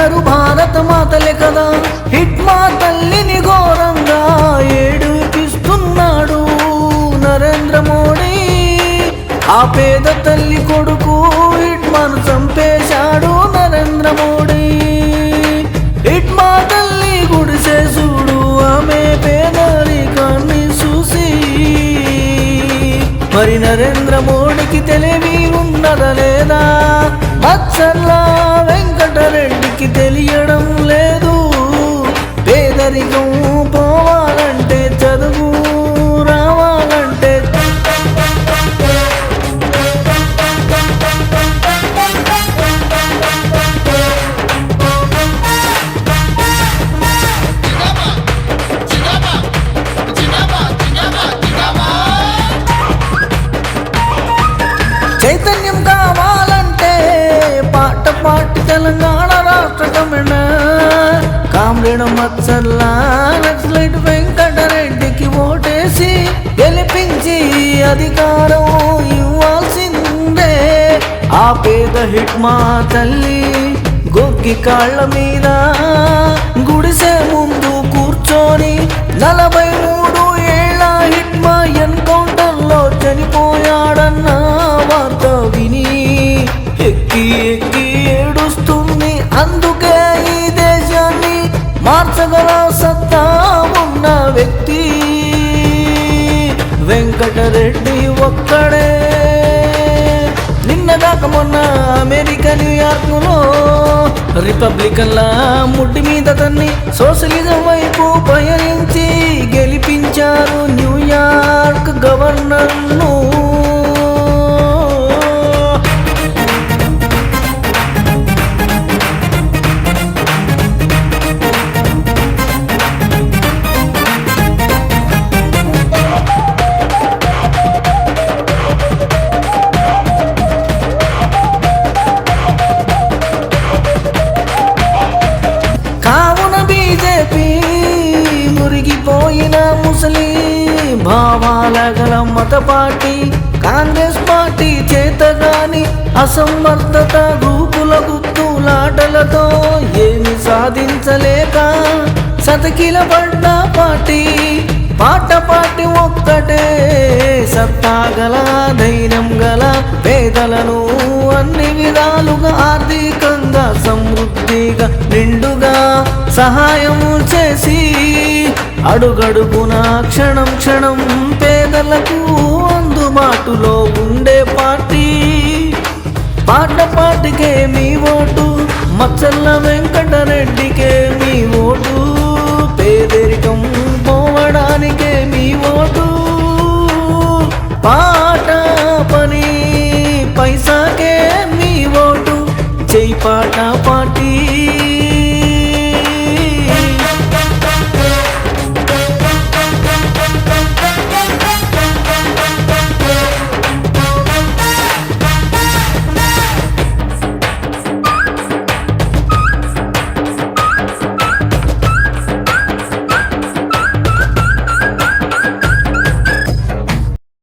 అందరూ భారత మాతలే కదా, హిట్ మా తల్లిని ఘోరంగా ఏడిపిస్తున్నాడు నరేంద్ర మోడీ. ఆ పేద తల్లి కొడుకు హిట్ మాను చంపేశాడు నరేంద్ర మోడీ. హిట్ మా తల్లి గుడిసే చూడు, ఆమె పేదరికాన్ని చూసి. మరి నరేంద్ర మోడీకి తెలివి ఉన్నదా లేదా? మచ్చర్ల వెంకటరెడ్డికి తెలియడం లేదు. పేదరికం పోవాలంటే, చదువు రావాలంటే చైతన్యం కావాలంటే పాట పాటి తెలంగాణ రాష్ట్ర కమిటీ కామ్రేడ్ మచ్చర్ల నక్సలైట్ వెంకటరెడ్డికి ఓటేసి గెలిపించి అధికారం ఇవ్వాల్సిందే. ఆ పేద హిట్ మా తల్లి గొగ్గి కాళ్ళ మీద గుడిసే ముందు కూర్చొని 43 ఏళ్ల హిట్ మా ఎన్కౌంటర్లో చనిపోయాడన్న వార్త విని ఎక్కి ఎక్కి ఏడుస్తుంది. అందుకే ఈ దేశాన్ని మార్చగల సత్తా ఉన్న వ్యక్తి వెంకటరెడ్డి ఒక్కడే. నిన్నగాక మొన్న అమెరికా న్యూయార్క్లో రిపబ్లికన్ల ముడ్డి మీద తన్ని సోషలిజం వైపు పయనించి గెలిపించారు న్యూయార్క్ గవర్నర్ను. మురిగిపోయిన ముసలి భావాల గల మత పార్టీ కాంగ్రెస్ పార్టీ చేతగాని అసమర్థత గ్రూపుల గుర్తులాటలతో ఏమి సాధించలేక సతకిల పడ్డ పార్టీ. పార్టీ ఒక్కటే సత్తా గల ధైర్యం గల పేదలను అన్ని విధాలుగా ఆర్థికంగా సమృద్ధిగా నిండుగా సహాయం చేసి అడుగడుగున క్షణం క్షణం పేదలకు అందుబాటులో ఉండే పార్టీ. పార్టీకే మీ ఓటు, మచ్చర్ల వెంకటరెడ్డికే మీ ఓటు. పేదరికం పోవడానికే